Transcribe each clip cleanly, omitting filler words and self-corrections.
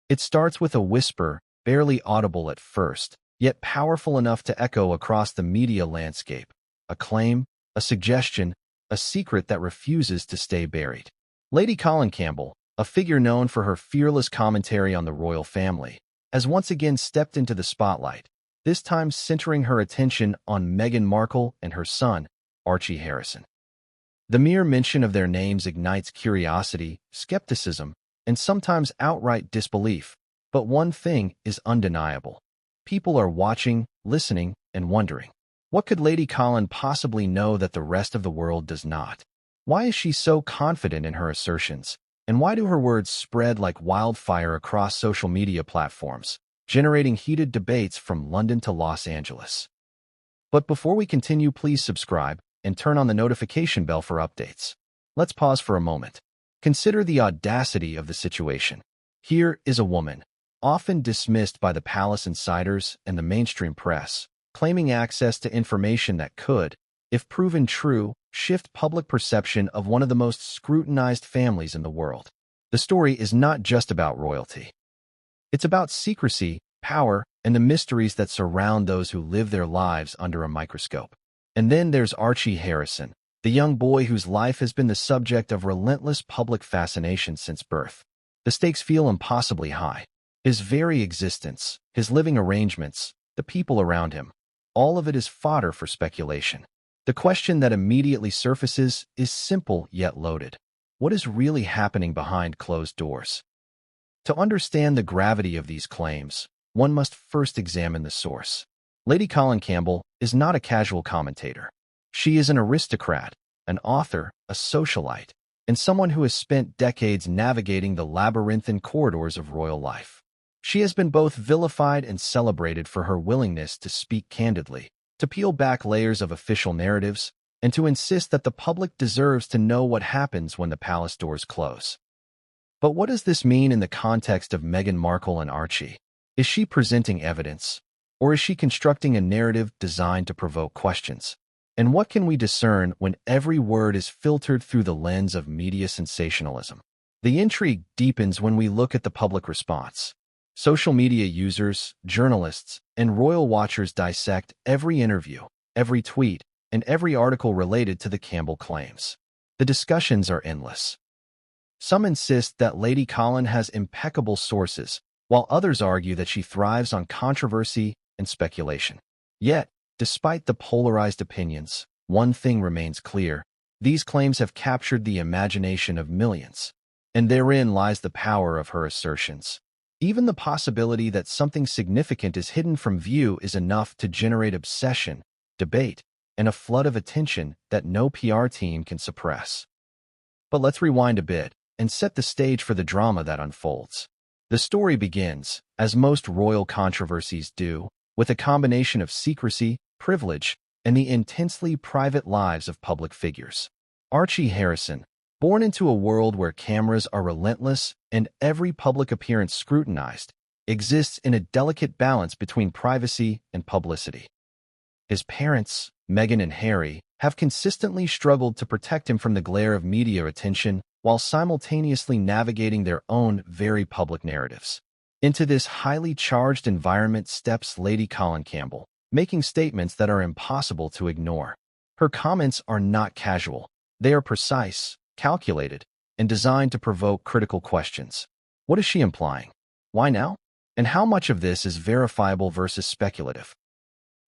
It starts with a whisper, barely audible at first, yet powerful enough to echo across the media landscape. A claim, a suggestion, a secret that refuses to stay buried. Lady Colin Campbell, a figure known for her fearless commentary on the royal family, has once again stepped into the spotlight, this time centering her attention on Meghan Markle and her son, Archie Harrison. The mere mention of their names ignites curiosity, skepticism, and sometimes outright disbelief. But one thing is undeniable. People are watching, listening, and wondering. What could Lady Colin possibly know that the rest of the world does not? Why is she so confident in her assertions? And why do her words spread like wildfire across social media platforms, generating heated debates from London to Los Angeles? But before we continue, please subscribe and turn on the notification bell for updates. Let's pause for a moment. Consider the audacity of the situation. Here is a woman, often dismissed by the palace insiders and the mainstream press, claiming access to information that could, if proven true, shift public perception of one of the most scrutinized families in the world. The story is not just about royalty. It's about secrecy, power, and the mysteries that surround those who live their lives under a microscope. And then there's Archie Harrison, the young boy whose life has been the subject of relentless public fascination since birth. The stakes feel impossibly high. His very existence, his living arrangements, the people around him, all of it is fodder for speculation. The question that immediately surfaces is simple yet loaded. What is really happening behind closed doors? To understand the gravity of these claims, one must first examine the source. Lady Colin Campbell is not a casual commentator. She is an aristocrat, an author, a socialite, and someone who has spent decades navigating the labyrinthine corridors of royal life. She has been both vilified and celebrated for her willingness to speak candidly, to peel back layers of official narratives, and to insist that the public deserves to know what happens when the palace doors close. But what does this mean in the context of Meghan Markle and Archie? Is she presenting evidence, or is she constructing a narrative designed to provoke questions? And what can we discern when every word is filtered through the lens of media sensationalism? The intrigue deepens when we look at the public response. Social media users, journalists, and royal watchers dissect every interview, every tweet, and every article related to the Campbell claims. The discussions are endless. Some insist that Lady Colin has impeccable sources, while others argue that she thrives on controversy and speculation. Yet, despite the polarized opinions, one thing remains clear. These claims have captured the imagination of millions, and therein lies the power of her assertions. Even the possibility that something significant is hidden from view is enough to generate obsession, debate, and a flood of attention that no PR team can suppress. But let's rewind a bit and set the stage for the drama that unfolds. The story begins, as most royal controversies do, with a combination of secrecy, privilege, and the intensely private lives of public figures. Archie Harrison, born into a world where cameras are relentless and every public appearance scrutinized, exists in a delicate balance between privacy and publicity. His parents, Meghan and Harry, have consistently struggled to protect him from the glare of media attention while simultaneously navigating their own very public narratives. Into this highly charged environment steps Lady Colin Campbell, making statements that are impossible to ignore. Her comments are not casual. They are precise, calculated, and designed to provoke critical questions. What is she implying? Why now? And how much of this is verifiable versus speculative?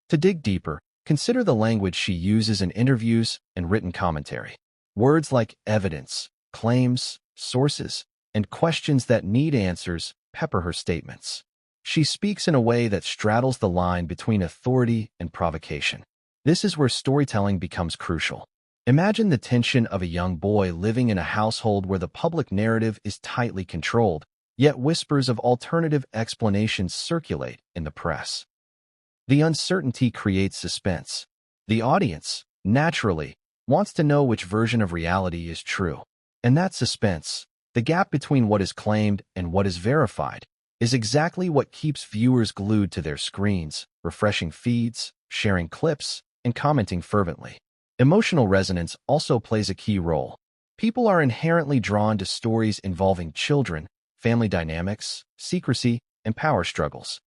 To dig deeper, consider the language she uses in interviews and written commentary. Words like evidence, claims, sources, and questions that need answers pepper her statements. She speaks in a way that straddles the line between authority and provocation. This is where storytelling becomes crucial. Imagine the tension of a young boy living in a household where the public narrative is tightly controlled, yet whispers of alternative explanations circulate in the press. The uncertainty creates suspense. The audience, naturally, wants to know which version of reality is true. And that suspense, the gap between what is claimed and what is verified, is exactly what keeps viewers glued to their screens, refreshing feeds, sharing clips, and commenting fervently. Emotional resonance also plays a key role. People are inherently drawn to stories involving children, family dynamics, secrecy, and power struggles.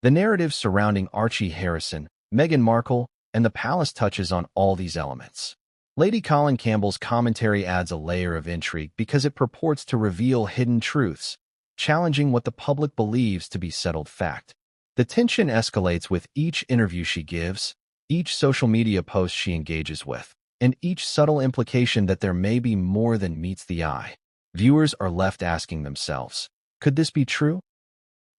The narrative surrounding Archie Harrison, Meghan Markle, and the palace touches on all these elements. Lady Colin Campbell's commentary adds a layer of intrigue because it purports to reveal hidden truths, challenging what the public believes to be settled fact. The tension escalates with each interview she gives, each social media post she engages with, and each subtle implication that there may be more than meets the eye. Viewers are left asking themselves, could this be true?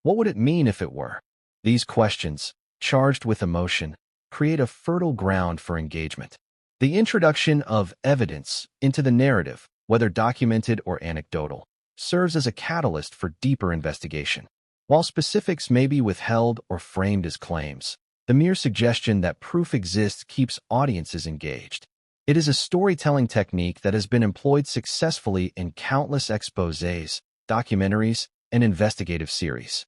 What would it mean if it were? These questions, charged with emotion, create a fertile ground for engagement. The introduction of evidence into the narrative, whether documented or anecdotal, serves as a catalyst for deeper investigation. While specifics may be withheld or framed as claims, the mere suggestion that proof exists keeps audiences engaged. It is a storytelling technique that has been employed successfully in countless exposés, documentaries, and investigative series.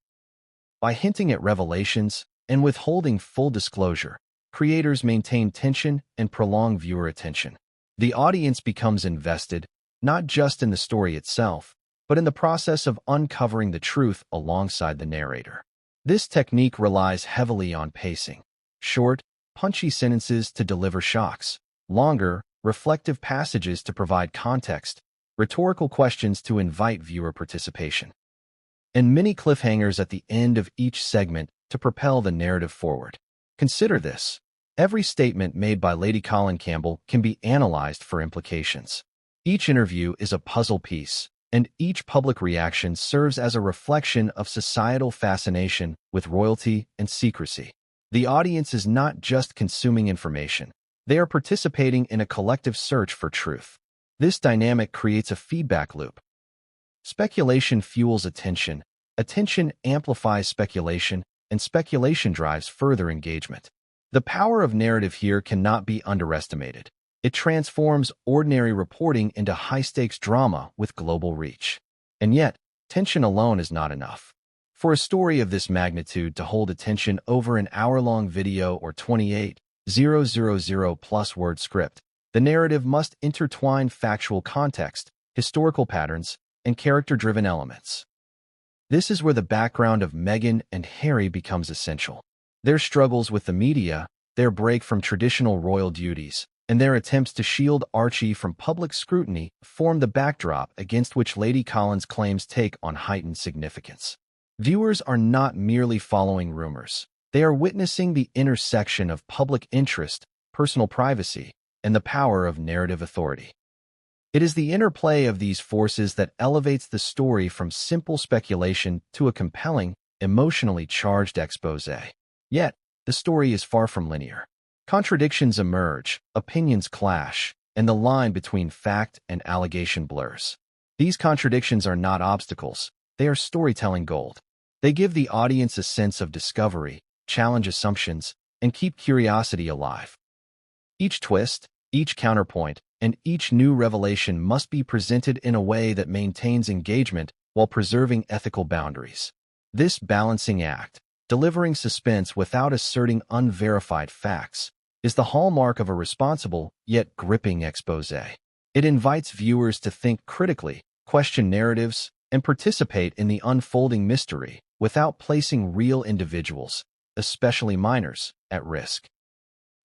By hinting at revelations and withholding full disclosure, creators maintain tension and prolong viewer attention. The audience becomes invested, not just in the story itself, but in the process of uncovering the truth alongside the narrator. This technique relies heavily on pacing. Short, punchy sentences to deliver shocks, longer, reflective passages to provide context, rhetorical questions to invite viewer participation, and many cliffhangers at the end of each segment to propel the narrative forward. Consider this. Every statement made by Lady Colin Campbell can be analyzed for implications. Each interview is a puzzle piece, and each public reaction serves as a reflection of societal fascination with royalty and secrecy. The audience is not just consuming information. They are participating in a collective search for truth. This dynamic creates a feedback loop. Speculation fuels attention, attention amplifies speculation, and speculation drives further engagement. The power of narrative here cannot be underestimated. It transforms ordinary reporting into high-stakes drama with global reach. And yet, tension alone is not enough. For a story of this magnitude to hold attention over an hour-long video or 28,000+ word script, the narrative must intertwine factual context, historical patterns, and character-driven elements. This is where the background of Meghan and Harry becomes essential. Their struggles with the media, their break from traditional royal duties, and their attempts to shield Archie from public scrutiny form the backdrop against which Lady Colin's claims take on heightened significance. Viewers are not merely following rumors. They are witnessing the intersection of public interest, personal privacy, and the power of narrative authority. It is the interplay of these forces that elevates the story from simple speculation to a compelling, emotionally charged exposé. Yet, the story is far from linear. Contradictions emerge, opinions clash, and the line between fact and allegation blurs. These contradictions are not obstacles, they are storytelling gold. They give the audience a sense of discovery, challenge assumptions, and keep curiosity alive. Each twist, each counterpoint, and each new revelation must be presented in a way that maintains engagement while preserving ethical boundaries. This balancing act, delivering suspense without asserting unverified facts, is the hallmark of a responsible yet gripping exposé. It invites viewers to think critically, question narratives, and participate in the unfolding mystery without placing real individuals, especially minors, at risk.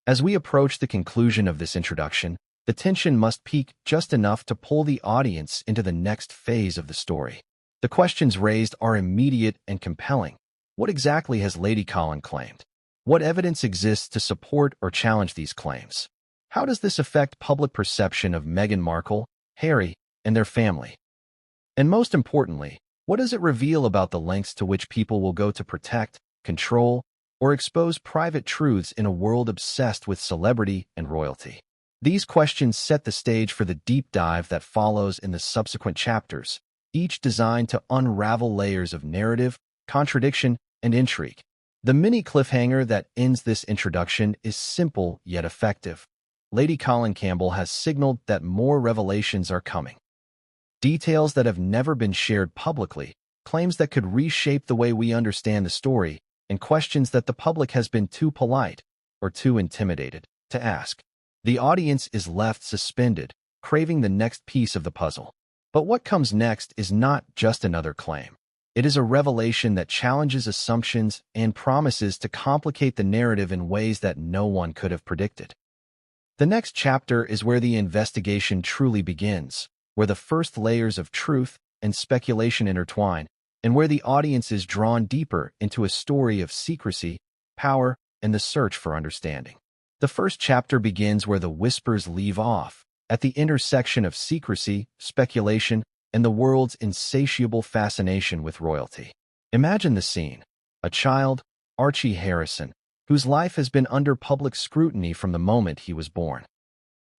As we approach the conclusion of this introduction, the tension must peak just enough to pull the audience into the next phase of the story. The questions raised are immediate and compelling. What exactly has Lady Colin claimed? What evidence exists to support or challenge these claims? How does this affect public perception of Meghan Markle, Harry, and their family? And most importantly, what does it reveal about the lengths to which people will go to protect, control, or expose private truths in a world obsessed with celebrity and royalty? These questions set the stage for the deep dive that follows in the subsequent chapters, each designed to unravel layers of narrative, contradiction, and intrigue. The mini cliffhanger that ends this introduction is simple yet effective. Lady Colin Campbell has signaled that more revelations are coming. Details that have never been shared publicly, claims that could reshape the way we understand the story, and questions that the public has been too polite or too intimidated to ask. The audience is left suspended, craving the next piece of the puzzle. But what comes next is not just another claim. It is a revelation that challenges assumptions and promises to complicate the narrative in ways that no one could have predicted. The next chapter is where the investigation truly begins, where the first layers of truth and speculation intertwine, and where the audience is drawn deeper into a story of secrecy, power, and the search for understanding. The first chapter begins where the whispers leave off, at the intersection of secrecy, speculation, and the world's insatiable fascination with royalty. Imagine the scene. A child, Archie Harrison, whose life has been under public scrutiny from the moment he was born.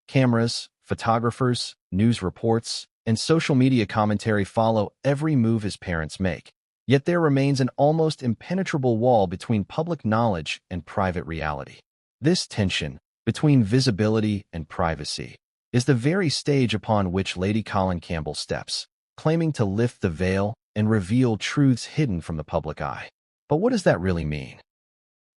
Cameras, photographers, news reports, and social media commentary follow every move his parents make. Yet there remains an almost impenetrable wall between public knowledge and private reality. This tension, between visibility and privacy, is the very stage upon which Lady Colin Campbell steps, claiming to lift the veil and reveal truths hidden from the public eye. But what does that really mean?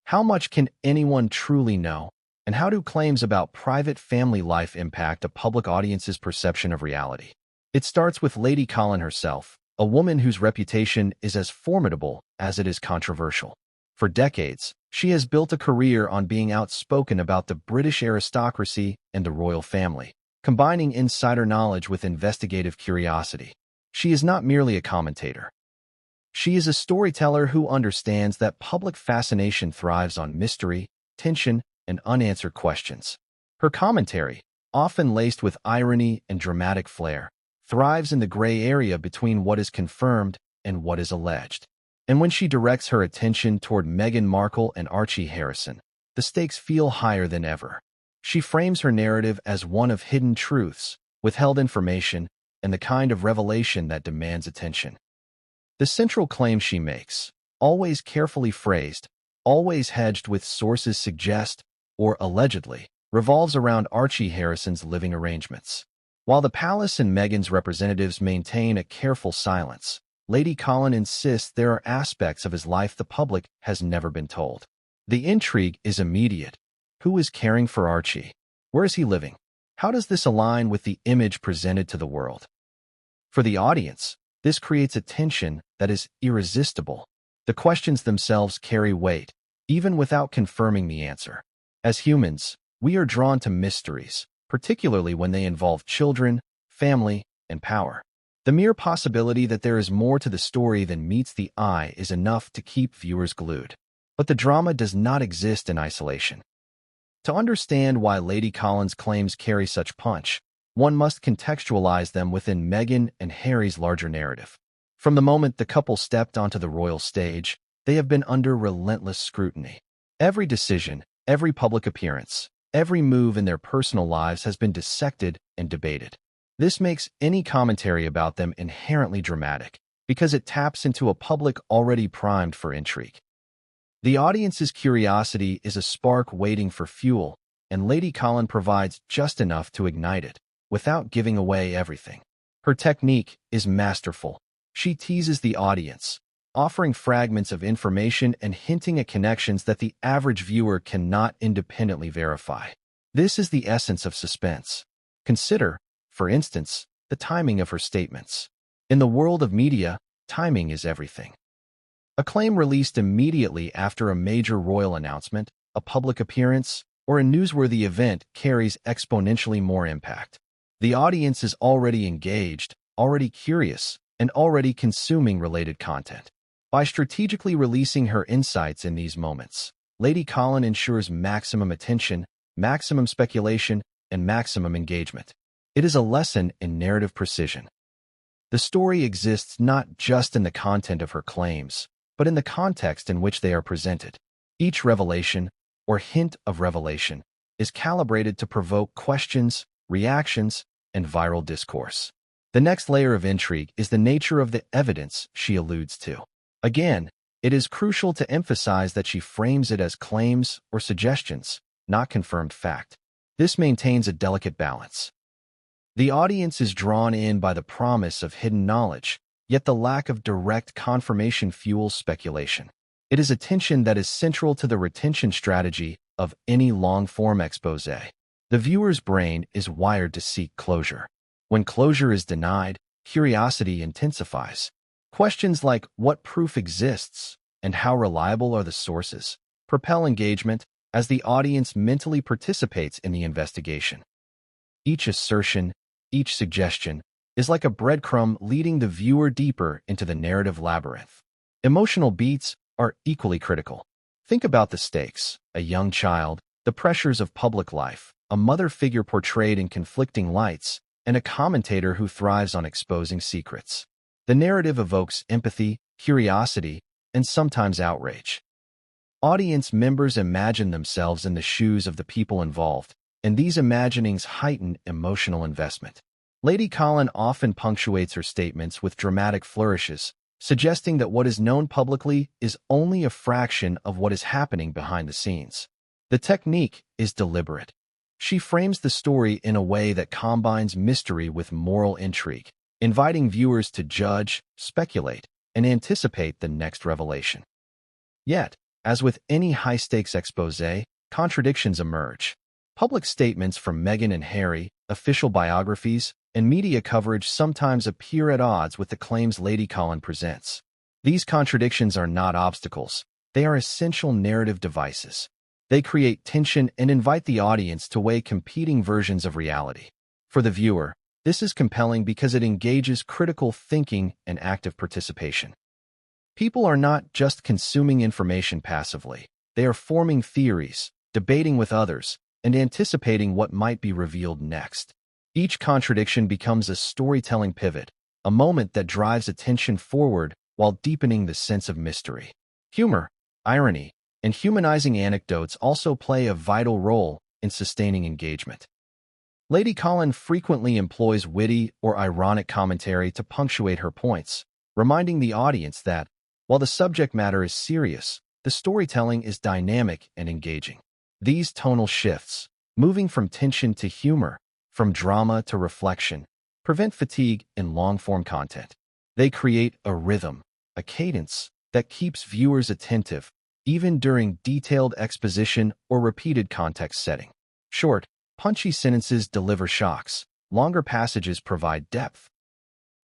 How much can anyone truly know, and how do claims about private family life impact a public audience's perception of reality? It starts with Lady Colin herself, a woman whose reputation is as formidable as it is controversial. For decades, she has built a career on being outspoken about the British aristocracy and the royal family, combining insider knowledge with investigative curiosity. She is not merely a commentator. She is a storyteller who understands that public fascination thrives on mystery, tension, and unanswered questions. Her commentary, often laced with irony and dramatic flair, thrives in the gray area between what is confirmed and what is alleged. And when she directs her attention toward Meghan Markle and Archie Harrison, the stakes feel higher than ever. She frames her narrative as one of hidden truths, withheld information, and the kind of revelation that demands attention. The central claim she makes, always carefully phrased, always hedged with sources suggest, or allegedly, revolves around Archie Harrison's living arrangements. While the palace and Meghan's representatives maintain a careful silence, Lady Colin insists there are aspects of his life the public has never been told. The intrigue is immediate. Who is caring for Archie? Where is he living? How does this align with the image presented to the world? For the audience, this creates a tension that is irresistible. The questions themselves carry weight, even without confirming the answer. As humans, we are drawn to mysteries, particularly when they involve children, family, and power. The mere possibility that there is more to the story than meets the eye is enough to keep viewers glued. But the drama does not exist in isolation. To understand why Lady Colin's claims carry such punch, one must contextualize them within Meghan and Harry's larger narrative. From the moment the couple stepped onto the royal stage, they have been under relentless scrutiny. Every decision, every public appearance, every move in their personal lives has been dissected and debated. This makes any commentary about them inherently dramatic, because it taps into a public already primed for intrigue. The audience's curiosity is a spark waiting for fuel, and Lady Colin provides just enough to ignite it, without giving away everything. Her technique is masterful. She teases the audience, offering fragments of information and hinting at connections that the average viewer cannot independently verify. This is the essence of suspense. Consider, for instance, the timing of her statements. In the world of media, timing is everything. A claim released immediately after a major royal announcement, a public appearance, or a newsworthy event carries exponentially more impact. The audience is already engaged, already curious, and already consuming related content. By strategically releasing her insights in these moments, Lady Colin ensures maximum attention, maximum speculation, and maximum engagement. It is a lesson in narrative precision. The story exists not just in the content of her claims, but in the context in which they are presented. Each revelation, or hint of revelation, is calibrated to provoke questions, reactions, and viral discourse. The next layer of intrigue is the nature of the evidence she alludes to. Again, it is crucial to emphasize that she frames it as claims or suggestions, not confirmed fact. This maintains a delicate balance. The audience is drawn in by the promise of hidden knowledge, yet the lack of direct confirmation fuels speculation. It is a tension that is central to the retention strategy of any long-form exposé. The viewer's brain is wired to seek closure. When closure is denied, curiosity intensifies. Questions like what proof exists and how reliable are the sources propel engagement as the audience mentally participates in the investigation. Each assertion, each suggestion, is like a breadcrumb leading the viewer deeper into the narrative labyrinth. Emotional beats are equally critical. Think about the stakes: a young child, the pressures of public life, a mother figure portrayed in conflicting lights, and a commentator who thrives on exposing secrets. The narrative evokes empathy, curiosity, and sometimes outrage. Audience members imagine themselves in the shoes of the people involved, and these imaginings heighten emotional investment. Lady Colin often punctuates her statements with dramatic flourishes, suggesting that what is known publicly is only a fraction of what is happening behind the scenes. The technique is deliberate. She frames the story in a way that combines mystery with moral intrigue, inviting viewers to judge, speculate, and anticipate the next revelation. Yet, as with any high-stakes exposé, contradictions emerge. Public statements from Meghan and Harry, official biographies, and media coverage sometimes appear at odds with the claims Lady Colin presents. These contradictions are not obstacles. They are essential narrative devices. They create tension and invite the audience to weigh competing versions of reality. For the viewer, this is compelling because it engages critical thinking and active participation. People are not just consuming information passively. They are forming theories, debating with others, and anticipating what might be revealed next. Each contradiction becomes a storytelling pivot, a moment that drives attention forward while deepening the sense of mystery. Humor, irony, and humanizing anecdotes also play a vital role in sustaining engagement. Lady Colin frequently employs witty or ironic commentary to punctuate her points, reminding the audience that, while the subject matter is serious, the storytelling is dynamic and engaging. These tonal shifts, moving from tension to humor, from drama to reflection, prevent fatigue in long-form content. They create a rhythm, a cadence, that keeps viewers attentive, even during detailed exposition or repeated context setting. Short, punchy sentences deliver shocks. Longer passages provide depth.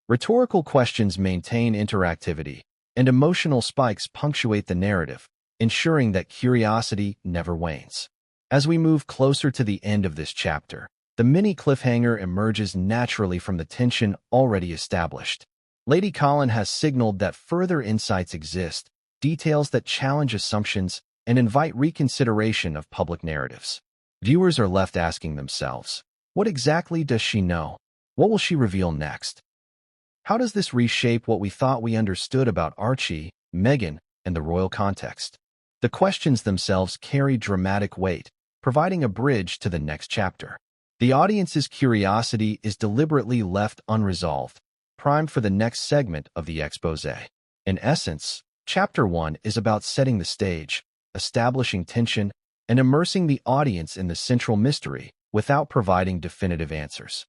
Rhetorical questions maintain interactivity, and emotional spikes punctuate the narrative, ensuring that curiosity never wanes. As we move closer to the end of this chapter, the mini cliffhanger emerges naturally from the tension already established. Lady Colin has signaled that further insights exist, details that challenge assumptions and invite reconsideration of public narratives. Viewers are left asking themselves, what exactly does she know? What will she reveal next? How does this reshape what we thought we understood about Archie, Meghan, and the royal context? The questions themselves carry dramatic weight, providing a bridge to the next chapter. The audience's curiosity is deliberately left unresolved, primed for the next segment of the exposé. In essence, Chapter 1 is about setting the stage, establishing tension, and immersing the audience in the central mystery without providing definitive answers.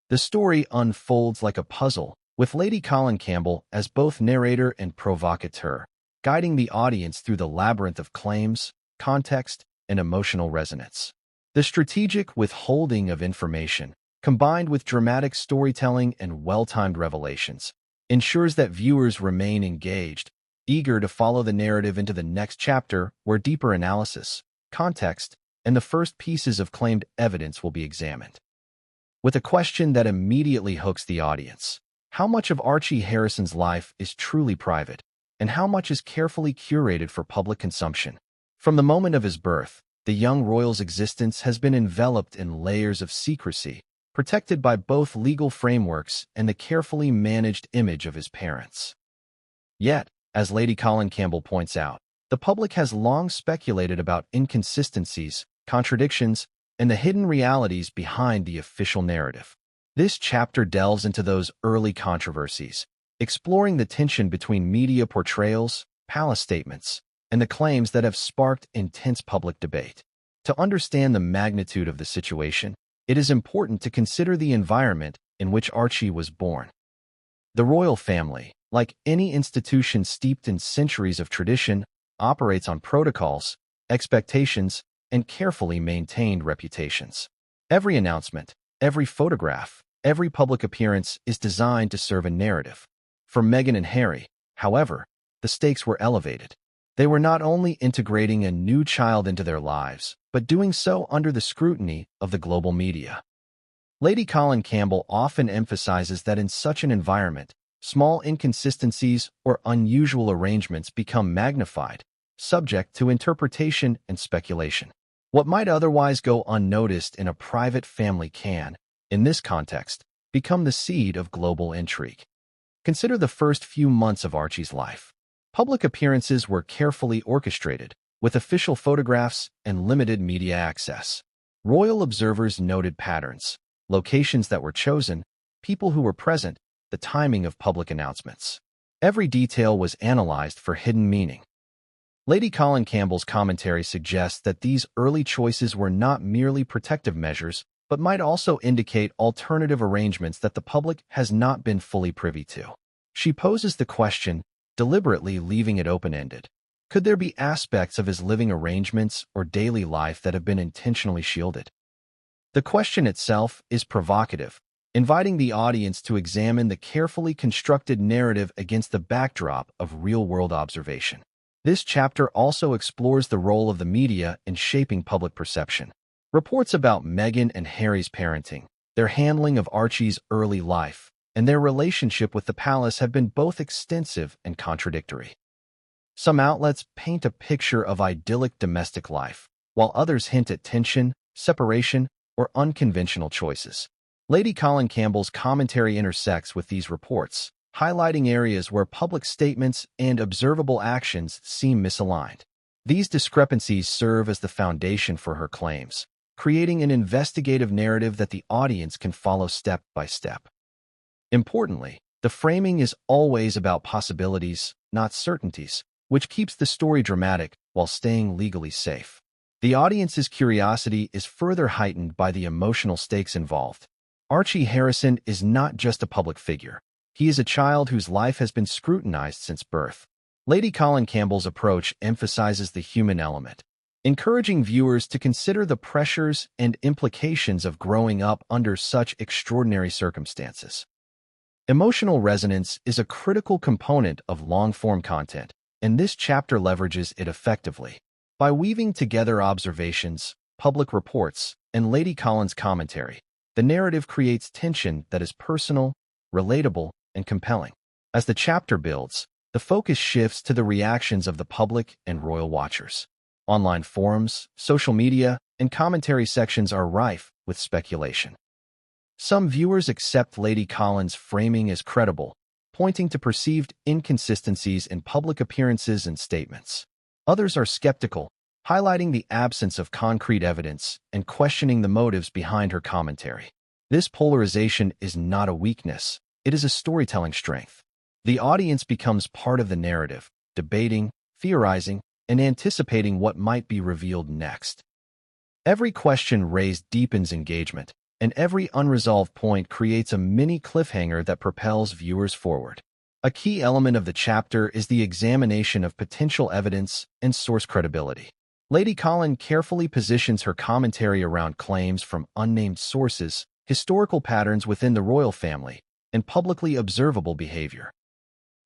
The story unfolds like a puzzle, with Lady Colin Campbell as both narrator and provocateur, guiding the audience through the labyrinth of claims, context, and emotional resonance. The strategic withholding of information, combined with dramatic storytelling and well-timed revelations, ensures that viewers remain engaged, eager to follow the narrative into the next chapter where deeper analysis, context, and the first pieces of claimed evidence will be examined. With a question that immediately hooks the audience: how much of Archie Harrison's life is truly private, and how much is carefully curated for public consumption? From the moment of his birth, the young royal's existence has been enveloped in layers of secrecy, protected by both legal frameworks and the carefully managed image of his parents. Yet, as Lady Colin Campbell points out, the public has long speculated about inconsistencies, contradictions, and the hidden realities behind the official narrative. This chapter delves into those early controversies, exploring the tension between media portrayals, palace statements, and the claims that have sparked intense public debate. To understand the magnitude of the situation, it is important to consider the environment in which Archie was born. The royal family, like any institution steeped in centuries of tradition, operates on protocols, expectations, and carefully maintained reputations. Every announcement, every photograph, Every public appearance is designed to serve a narrative. For Meghan and Harry, however, the stakes were elevated. They were not only integrating a new child into their lives, but doing so under the scrutiny of the global media. Lady Colin Campbell often emphasizes that in such an environment, small inconsistencies or unusual arrangements become magnified, subject to interpretation and speculation. What might otherwise go unnoticed in a private family can, in this context, become the seed of global intrigue. Consider the first few months of Archie's life. Public appearances were carefully orchestrated, with official photographs and limited media access. Royal observers noted patterns, locations that were chosen, people who were present, the timing of public announcements. Every detail was analyzed for hidden meaning. Lady Colin Campbell's commentary suggests that these early choices were not merely protective measures, but might also indicate alternative arrangements that the public has not been fully privy to. She poses the question, deliberately leaving it open-ended. Could there be aspects of his living arrangements or daily life that have been intentionally shielded? The question itself is provocative, inviting the audience to examine the carefully constructed narrative against the backdrop of real-world observation. This chapter also explores the role of the media in shaping public perception. Reports about Meghan and Harry's parenting, their handling of Archie's early life, and their relationship with the palace have been both extensive and contradictory. Some outlets paint a picture of idyllic domestic life, while others hint at tension, separation, or unconventional choices. Lady Colin Campbell's commentary intersects with these reports, highlighting areas where public statements and observable actions seem misaligned. These discrepancies serve as the foundation for her claims, creating an investigative narrative that the audience can follow step by step. Importantly, the framing is always about possibilities, not certainties, which keeps the story dramatic while staying legally safe. The audience's curiosity is further heightened by the emotional stakes involved. Archie Harrison is not just a public figure. He is a child whose life has been scrutinized since birth. Lady Colin Campbell's approach emphasizes the human element, encouraging viewers to consider the pressures and implications of growing up under such extraordinary circumstances. Emotional resonance is a critical component of long-form content, and this chapter leverages it effectively. By weaving together observations, public reports, and Lady Colin's commentary, the narrative creates tension that is personal, relatable, and compelling. As the chapter builds, the focus shifts to the reactions of the public and royal watchers. Online forums, social media, and commentary sections are rife with speculation. Some viewers accept Lady Colin's framing as credible, pointing to perceived inconsistencies in public appearances and statements. Others are skeptical, highlighting the absence of concrete evidence and questioning the motives behind her commentary. This polarization is not a weakness, it is a storytelling strength. The audience becomes part of the narrative, debating, theorizing, and anticipating what might be revealed next. Every question raised deepens engagement, and every unresolved point creates a mini cliffhanger that propels viewers forward. A key element of the chapter is the examination of potential evidence and source credibility. Lady Colin carefully positions her commentary around claims from unnamed sources, historical patterns within the royal family, and publicly observable behavior.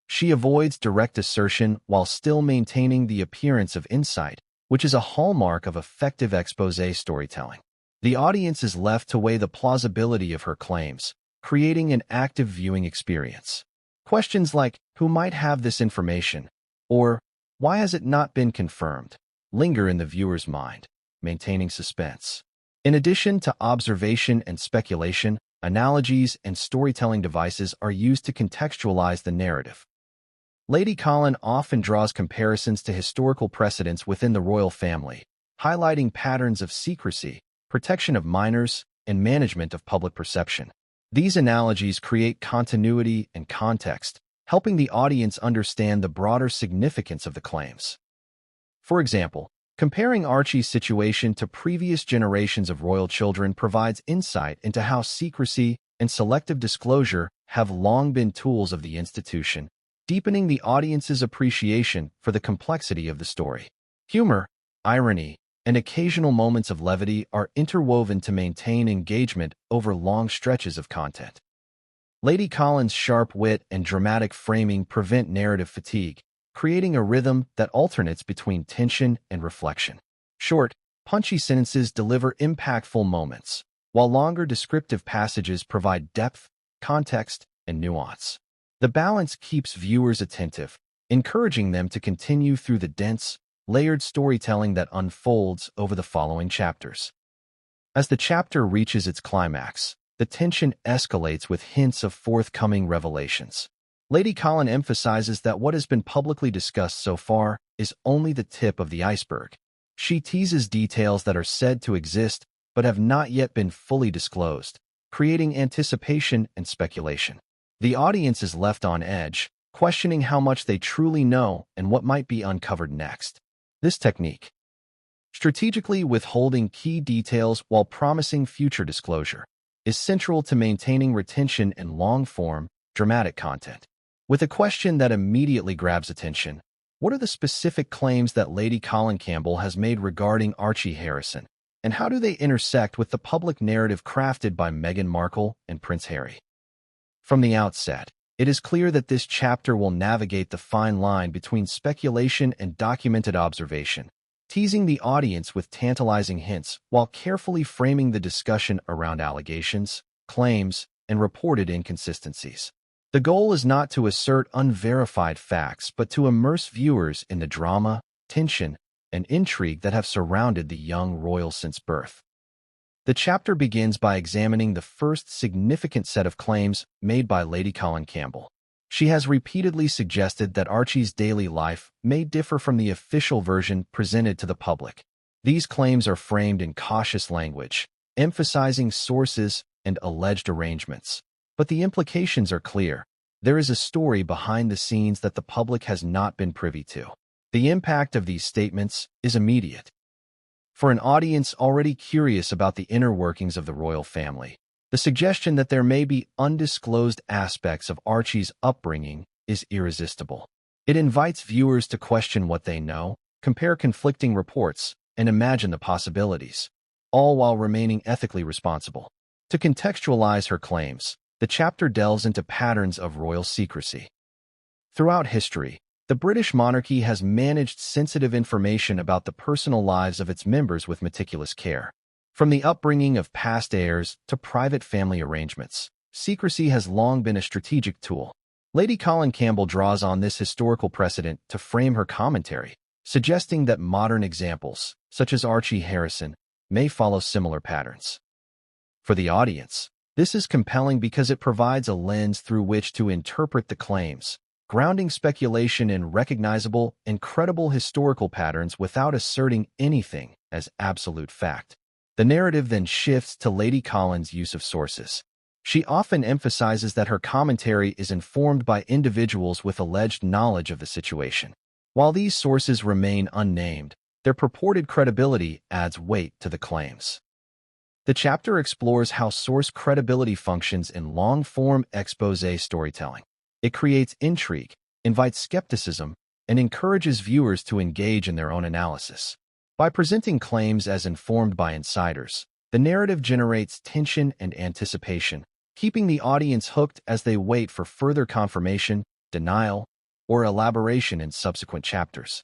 She avoids direct assertion while still maintaining the appearance of insight, which is a hallmark of effective exposé storytelling. The audience is left to weigh the plausibility of her claims, creating an active viewing experience. Questions like, who might have this information? Or, why has it not been confirmed? Linger in the viewer's mind, maintaining suspense. In addition to observation and speculation, analogies and storytelling devices are used to contextualize the narrative. Lady Colin often draws comparisons to historical precedents within the royal family, highlighting patterns of secrecy, protection of minors, and management of public perception. These analogies create continuity and context, helping the audience understand the broader significance of the claims. For example, comparing Archie's situation to previous generations of royal children provides insight into how secrecy and selective disclosure have long been tools of the institution, deepening the audience's appreciation for the complexity of the story. Humor, irony, and occasional moments of levity are interwoven to maintain engagement over long stretches of content. Lady Colin's sharp wit and dramatic framing prevent narrative fatigue, creating a rhythm that alternates between tension and reflection. Short, punchy sentences deliver impactful moments, while longer descriptive passages provide depth, context, and nuance. The balance keeps viewers attentive, encouraging them to continue through the dense, layered storytelling that unfolds over the following chapters. As the chapter reaches its climax, the tension escalates with hints of forthcoming revelations. Lady Colin emphasizes that what has been publicly discussed so far is only the tip of the iceberg. She teases details that are said to exist but have not yet been fully disclosed, creating anticipation and speculation. The audience is left on edge, questioning how much they truly know and what might be uncovered next. This technique, strategically withholding key details while promising future disclosure, is central to maintaining retention in long-form, dramatic content. With a question that immediately grabs attention, what are the specific claims that Lady Colin Campbell has made regarding Archie Harrison, and how do they intersect with the public narrative crafted by Meghan Markle and Prince Harry? From the outset, it is clear that this chapter will navigate the fine line between speculation and documented observation, teasing the audience with tantalizing hints while carefully framing the discussion around allegations, claims, and reported inconsistencies. The goal is not to assert unverified facts, but to immerse viewers in the drama, tension, and intrigue that have surrounded the young royal since birth. The chapter begins by examining the first significant set of claims made by Lady Colin Campbell. She has repeatedly suggested that Archie's daily life may differ from the official version presented to the public. These claims are framed in cautious language, emphasizing sources and alleged arrangements. But the implications are clear. There is a story behind the scenes that the public has not been privy to. The impact of these statements is immediate. For an audience already curious about the inner workings of the royal family, the suggestion that there may be undisclosed aspects of Archie's upbringing is irresistible. It invites viewers to question what they know, compare conflicting reports, and imagine the possibilities, all while remaining ethically responsible. To contextualize her claims, the chapter delves into patterns of royal secrecy. Throughout history, the British monarchy has managed sensitive information about the personal lives of its members with meticulous care. From the upbringing of past heirs to private family arrangements, secrecy has long been a strategic tool. Lady Colin Campbell draws on this historical precedent to frame her commentary, suggesting that modern examples, such as Archie Harrison, may follow similar patterns. For the audience, this is compelling because it provides a lens through which to interpret the claims, grounding speculation in recognizable and credible historical patterns without asserting anything as absolute fact. The narrative then shifts to Lady Colin's use of sources. She often emphasizes that her commentary is informed by individuals with alleged knowledge of the situation. While these sources remain unnamed, their purported credibility adds weight to the claims. The chapter explores how source credibility functions in long-form exposé storytelling. It creates intrigue, invites skepticism, and encourages viewers to engage in their own analysis. By presenting claims as informed by insiders, the narrative generates tension and anticipation, keeping the audience hooked as they wait for further confirmation, denial, or elaboration in subsequent chapters.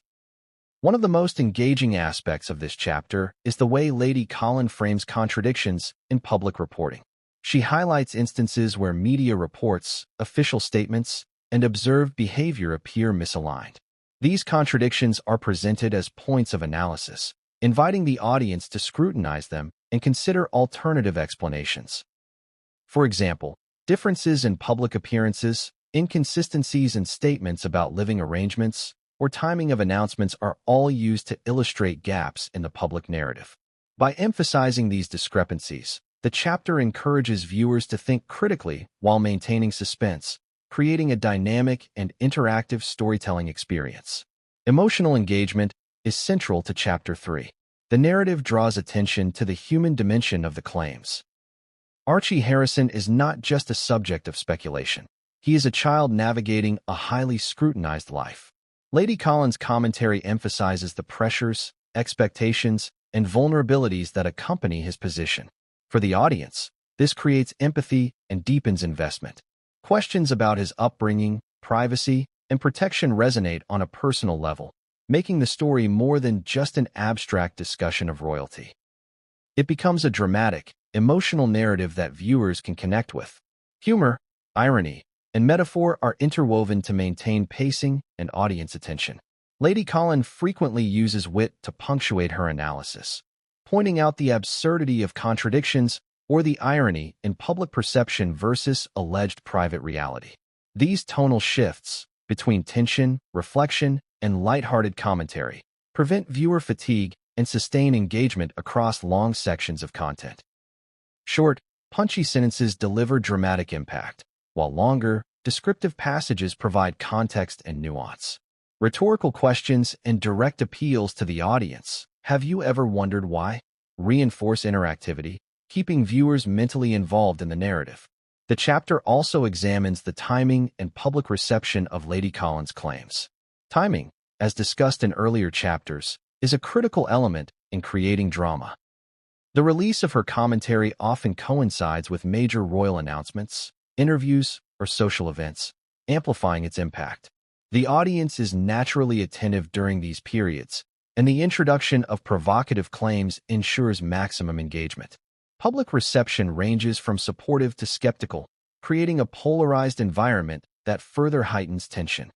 One of the most engaging aspects of this chapter is the way Lady Colin frames contradictions in public reporting. She highlights instances where media reports, official statements, and observed behavior appear misaligned. These contradictions are presented as points of analysis, inviting the audience to scrutinize them and consider alternative explanations. For example, differences in public appearances, inconsistencies in statements about living arrangements, or timing of announcements are all used to illustrate gaps in the public narrative. By emphasizing these discrepancies, the chapter encourages viewers to think critically while maintaining suspense, creating a dynamic and interactive storytelling experience. Emotional engagement is central to Chapter 3. The narrative draws attention to the human dimension of the claims. Archie Harrison is not just a subject of speculation. He is a child navigating a highly scrutinized life. Lady Colin's commentary emphasizes the pressures, expectations, and vulnerabilities that accompany his position. For the audience, this creates empathy and deepens investment. Questions about his upbringing, privacy, and protection resonate on a personal level, making the story more than just an abstract discussion of royalty. It becomes a dramatic, emotional narrative that viewers can connect with. Humor, irony, and metaphor are interwoven to maintain pacing and audience attention. Lady Colin frequently uses wit to punctuate her analysis, pointing out the absurdity of contradictions or the irony in public perception versus alleged private reality. These tonal shifts between tension, reflection, and lighthearted commentary prevent viewer fatigue and sustain engagement across long sections of content. Short, punchy sentences deliver dramatic impact, while longer, descriptive passages provide context and nuance. Rhetorical questions and direct appeals to the audience. Have you ever wondered why? Reinforce interactivity, keeping viewers mentally involved in the narrative. The chapter also examines the timing and public reception of Lady Colin's claims. Timing, as discussed in earlier chapters, is a critical element in creating drama. The release of her commentary often coincides with major royal announcements, interviews, or social events, amplifying its impact. The audience is naturally attentive during these periods, and the introduction of provocative claims ensures maximum engagement. Public reception ranges from supportive to skeptical, creating a polarized environment that further heightens tension.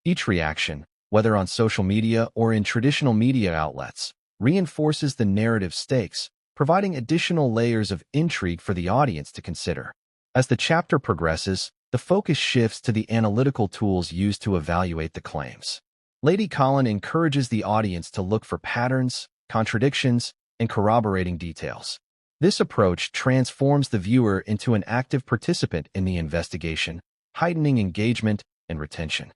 Each reaction, whether on social media or in traditional media outlets, reinforces the narrative stakes, providing additional layers of intrigue for the audience to consider. As the chapter progresses, the focus shifts to the analytical tools used to evaluate the claims. Lady Colin encourages the audience to look for patterns, contradictions, and corroborating details. This approach transforms the viewer into an active participant in the investigation, heightening engagement and retention.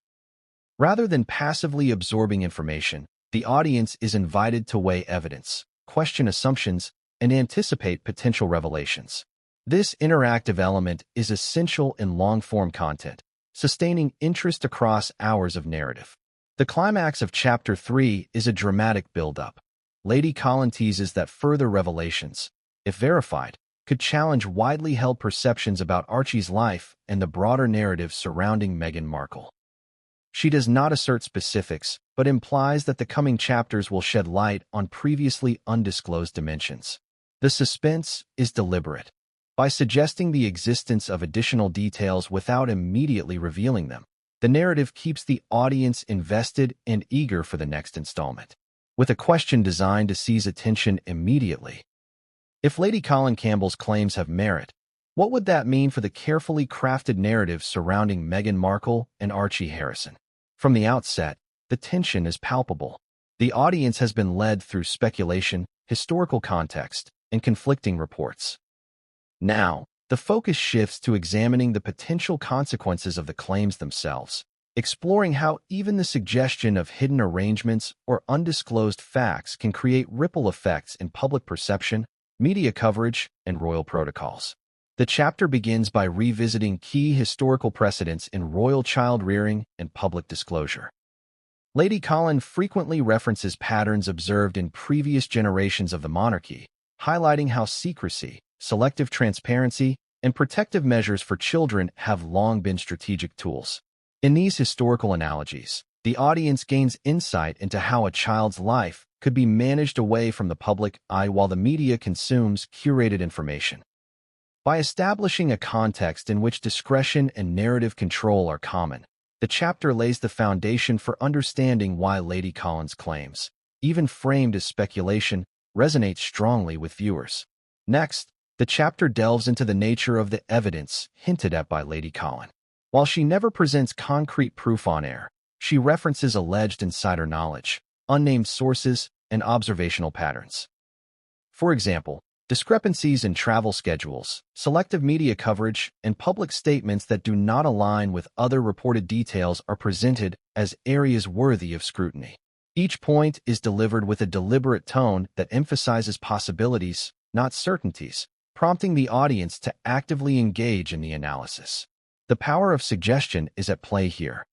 Rather than passively absorbing information, the audience is invited to weigh evidence, question assumptions, and anticipate potential revelations. This interactive element is essential in long-form content, sustaining interest across hours of narrative. The climax of Chapter 3 is a dramatic build-up. Lady Colin teases that further revelations, if verified, could challenge widely held perceptions about Archie's life and the broader narrative surrounding Meghan Markle. She does not assert specifics, but implies that the coming chapters will shed light on previously undisclosed dimensions. The suspense is deliberate. By suggesting the existence of additional details without immediately revealing them, the narrative keeps the audience invested and eager for the next installment, with a question designed to seize attention immediately. If Lady Colin Campbell's claims have merit, what would that mean for the carefully crafted narrative surrounding Meghan Markle and Archie Harrison? From the outset, the tension is palpable. The audience has been led through speculation, historical context, and conflicting reports. Now, the focus shifts to examining the potential consequences of the claims themselves, exploring how even the suggestion of hidden arrangements or undisclosed facts can create ripple effects in public perception, media coverage, and royal protocols. The chapter begins by revisiting key historical precedents in royal child rearing and public disclosure. Lady Colin frequently references patterns observed in previous generations of the monarchy, highlighting how secrecy, selective transparency, and protective measures for children have long been strategic tools. In these historical analogies, the audience gains insight into how a child's life could be managed away from the public eye while the media consumes curated information. By establishing a context in which discretion and narrative control are common, the chapter lays the foundation for understanding why Lady Colin's claims, even framed as speculation, resonate strongly with viewers. Next, the chapter delves into the nature of the evidence hinted at by Lady Colin. While she never presents concrete proof on air, she references alleged insider knowledge, unnamed sources, and observational patterns. For example, discrepancies in travel schedules, selective media coverage, and public statements that do not align with other reported details are presented as areas worthy of scrutiny. Each point is delivered with a deliberate tone that emphasizes possibilities, not certainties, prompting the audience to actively engage in the analysis. The power of suggestion is at play here.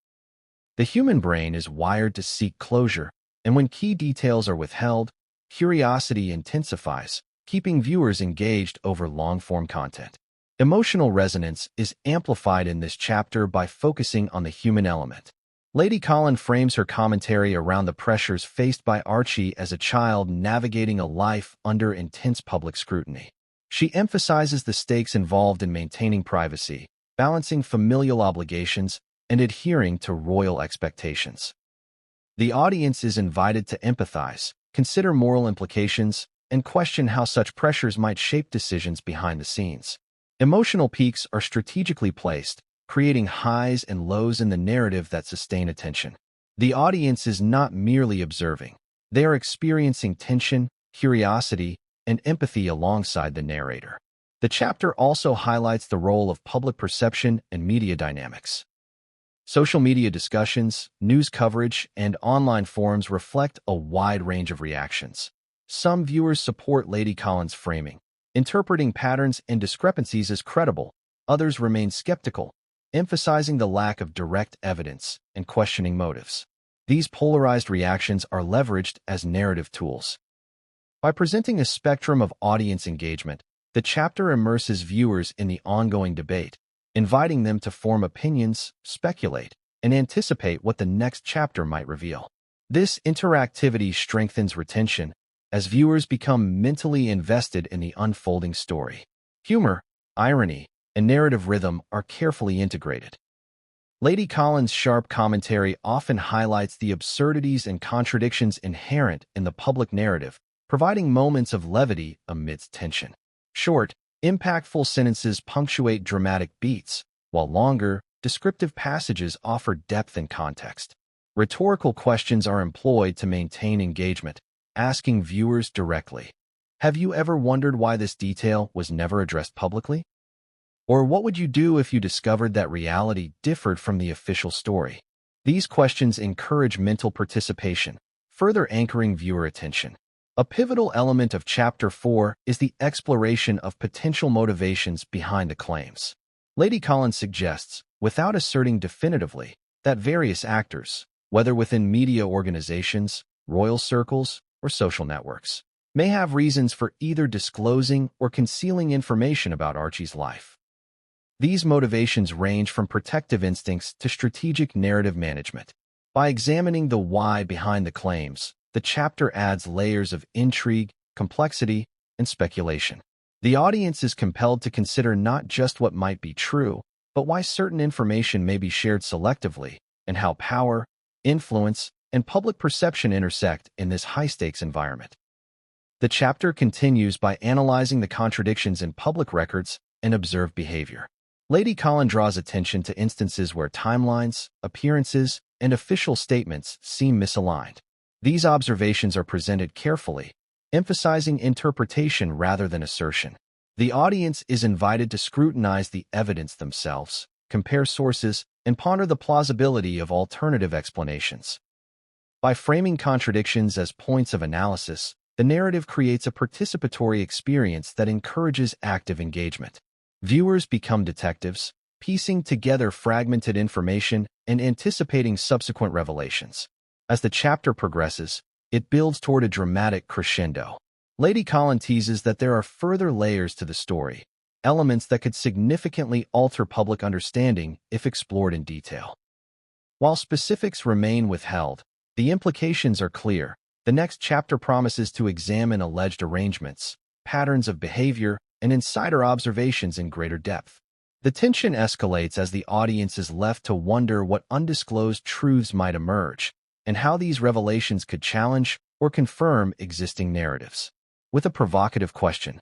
The human brain is wired to seek closure, and when key details are withheld, curiosity intensifies, keeping viewers engaged over long-form content. Emotional resonance is amplified in this chapter by focusing on the human element. Lady Colin frames her commentary around the pressures faced by Archie as a child navigating a life under intense public scrutiny. She emphasizes the stakes involved in maintaining privacy, balancing familial obligations, and adhering to royal expectations. The audience is invited to empathize, consider moral implications, and question how such pressures might shape decisions behind the scenes. Emotional peaks are strategically placed, creating highs and lows in the narrative that sustain attention. The audience is not merely observing. They are experiencing tension, curiosity, and empathy alongside the narrator. The chapter also highlights the role of public perception and media dynamics. Social media discussions, news coverage, and online forums reflect a wide range of reactions. Some viewers support Lady Colin's framing, interpreting patterns and discrepancies as credible. Others remain skeptical, emphasizing the lack of direct evidence and questioning motives. These polarized reactions are leveraged as narrative tools. By presenting a spectrum of audience engagement, the chapter immerses viewers in the ongoing debate, inviting them to form opinions, speculate, and anticipate what the next chapter might reveal. This interactivity strengthens retention as viewers become mentally invested in the unfolding story. Humor, irony, and narrative rhythm are carefully integrated. Lady Colin's sharp commentary often highlights the absurdities and contradictions inherent in the public narrative, providing moments of levity amidst tension. Short, impactful sentences punctuate dramatic beats, while longer, descriptive passages offer depth and context. Rhetorical questions are employed to maintain engagement, asking viewers directly, "Have you ever wondered why this detail was never addressed publicly?" Or what would you do if you discovered that reality differed from the official story? These questions encourage mental participation, further anchoring viewer attention. A pivotal element of Chapter 4 is the exploration of potential motivations behind the claims. Lady Colin suggests, without asserting definitively, that various actors, whether within media organizations, royal circles, or social networks, may have reasons for either disclosing or concealing information about Archie's life. These motivations range from protective instincts to strategic narrative management. By examining the why behind the claims, the chapter adds layers of intrigue, complexity, and speculation. The audience is compelled to consider not just what might be true, but why certain information may be shared selectively, and how power, influence, and public perception intersect in this high-stakes environment. The chapter continues by analyzing the contradictions in public records and observed behavior. Lady Colin draws attention to instances where timelines, appearances, and official statements seem misaligned. These observations are presented carefully, emphasizing interpretation rather than assertion. The audience is invited to scrutinize the evidence themselves, compare sources, and ponder the plausibility of alternative explanations. By framing contradictions as points of analysis, the narrative creates a participatory experience that encourages active engagement. Viewers become detectives, piecing together fragmented information and anticipating subsequent revelations. As the chapter progresses, it builds toward a dramatic crescendo. Lady Colin teases that there are further layers to the story, elements that could significantly alter public understanding if explored in detail. While specifics remain withheld, the implications are clear. The next chapter promises to examine alleged arrangements, patterns of behavior, and insider observations in greater depth. The tension escalates as the audience is left to wonder what undisclosed truths might emerge, and how these revelations could challenge or confirm existing narratives. With a provocative question: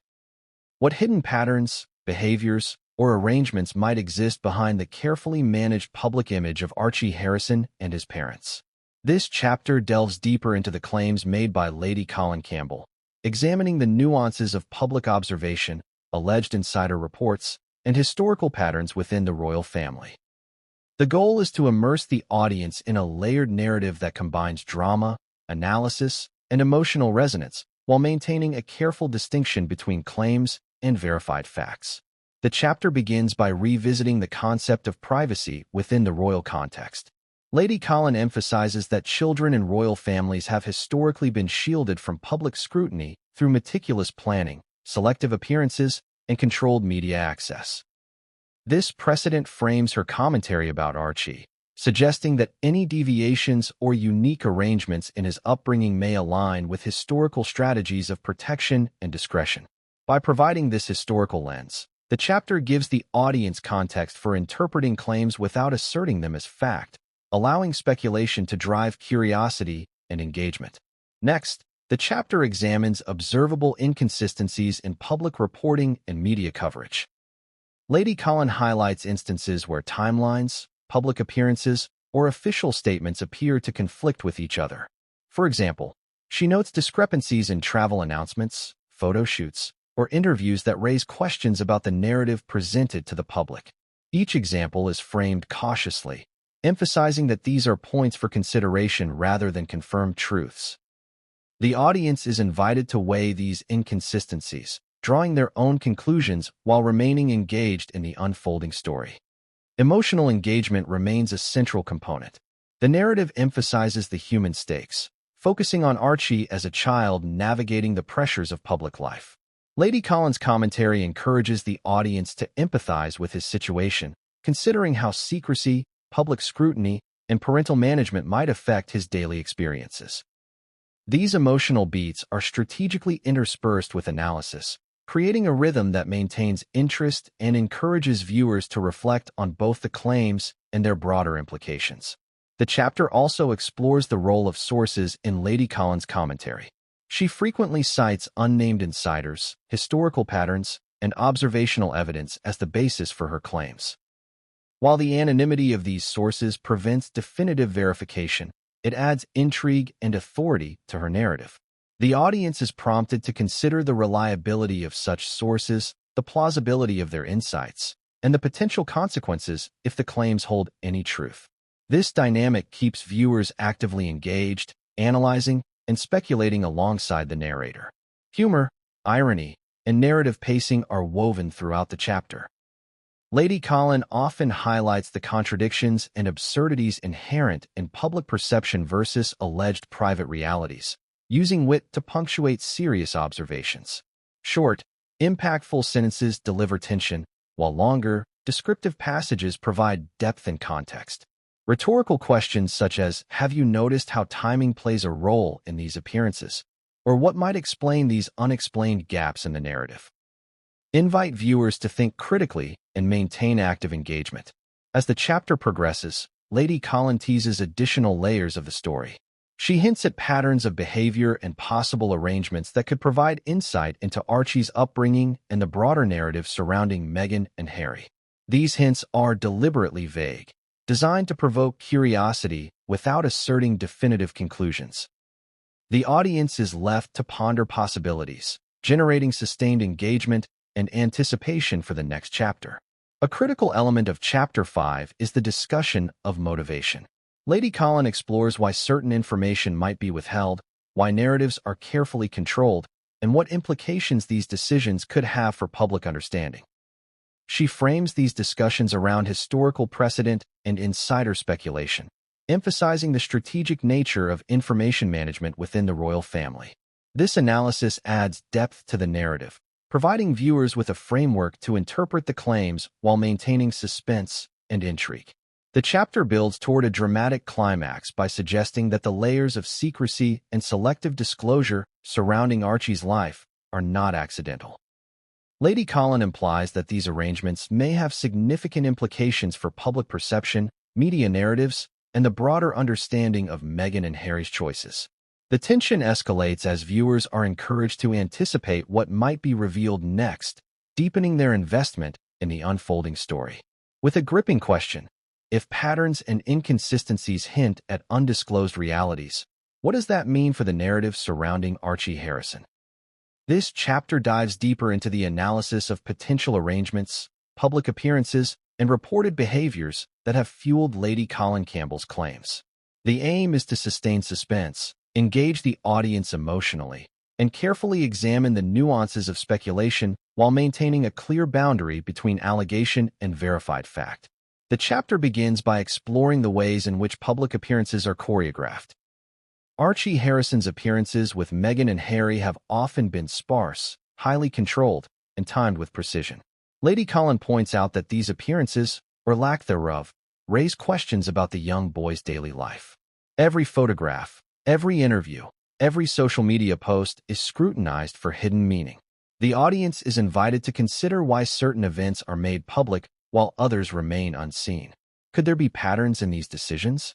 what hidden patterns, behaviors, or arrangements might exist behind the carefully managed public image of Archie Harrison and his parents? This chapter delves deeper into the claims made by Lady Colin Campbell, examining the nuances of public observation, alleged insider reports, and historical patterns within the royal family. The goal is to immerse the audience in a layered narrative that combines drama, analysis, and emotional resonance, while maintaining a careful distinction between claims and verified facts. The chapter begins by revisiting the concept of privacy within the royal context. Lady Colin emphasizes that children in royal families have historically been shielded from public scrutiny through meticulous planning, selective appearances, and controlled media access. This precedent frames her commentary about Archie, suggesting that any deviations or unique arrangements in his upbringing may align with historical strategies of protection and discretion. By providing this historical lens, the chapter gives the audience context for interpreting claims without asserting them as fact, allowing speculation to drive curiosity and engagement. Next, the chapter examines observable inconsistencies in public reporting and media coverage. Lady Colin highlights instances where timelines, public appearances, or official statements appear to conflict with each other. For example, she notes discrepancies in travel announcements, photo shoots, or interviews that raise questions about the narrative presented to the public. Each example is framed cautiously, emphasizing that these are points for consideration rather than confirmed truths. The audience is invited to weigh these inconsistencies, drawing their own conclusions while remaining engaged in the unfolding story. Emotional engagement remains a central component. The narrative emphasizes the human stakes, focusing on Archie as a child navigating the pressures of public life. Lady Colin's commentary encourages the audience to empathize with his situation, considering how secrecy, public scrutiny, and parental management might affect his daily experiences. These emotional beats are strategically interspersed with analysis, creating a rhythm that maintains interest and encourages viewers to reflect on both the claims and their broader implications. The chapter also explores the role of sources in Lady Colin's commentary. She frequently cites unnamed insiders, historical patterns, and observational evidence as the basis for her claims. While the anonymity of these sources prevents definitive verification, it adds intrigue and authority to her narrative. The audience is prompted to consider the reliability of such sources, the plausibility of their insights, and the potential consequences if the claims hold any truth. This dynamic keeps viewers actively engaged, analyzing, and speculating alongside the narrator. Humor, irony, and narrative pacing are woven throughout the chapter. Lady Colin often highlights the contradictions and absurdities inherent in public perception versus alleged private realities, using wit to punctuate serious observations. Short, impactful sentences deliver tension, while longer, descriptive passages provide depth and context. Rhetorical questions such as, "Have you noticed how timing plays a role in these appearances?" or "What might explain these unexplained gaps in the narrative?" invite viewers to think critically and maintain active engagement. As the chapter progresses, Lady Colin teases additional layers of the story. She hints at patterns of behavior and possible arrangements that could provide insight into Archie's upbringing and the broader narrative surrounding Meghan and Harry. These hints are deliberately vague, designed to provoke curiosity without asserting definitive conclusions. The audience is left to ponder possibilities, generating sustained engagement and anticipation for the next chapter. A critical element of Chapter 5 is the discussion of motivation. Lady Colin explores why certain information might be withheld, why narratives are carefully controlled, and what implications these decisions could have for public understanding. She frames these discussions around historical precedent and insider speculation, emphasizing the strategic nature of information management within the royal family. This analysis adds depth to the narrative, providing viewers with a framework to interpret the claims while maintaining suspense and intrigue. The chapter builds toward a dramatic climax by suggesting that the layers of secrecy and selective disclosure surrounding Archie's life are not accidental. Lady Colin implies that these arrangements may have significant implications for public perception, media narratives, and the broader understanding of Meghan and Harry's choices. The tension escalates as viewers are encouraged to anticipate what might be revealed next, deepening their investment in the unfolding story. With a gripping question, if patterns and inconsistencies hint at undisclosed realities, what does that mean for the narrative surrounding Archie Harrison? This chapter dives deeper into the analysis of potential arrangements, public appearances, and reported behaviors that have fueled Lady Colin Campbell's claims. The aim is to sustain suspense, engage the audience emotionally, and carefully examine the nuances of speculation while maintaining a clear boundary between allegation and verified fact. The chapter begins by exploring the ways in which public appearances are choreographed. Archie Harrison's appearances with Meghan and Harry have often been sparse, highly controlled, and timed with precision. Lady Colin points out that these appearances, or lack thereof, raise questions about the young boy's daily life. Every photograph, every interview, every social media post is scrutinized for hidden meaning. The audience is invited to consider why certain events are made public while others remain unseen. Could there be patterns in these decisions?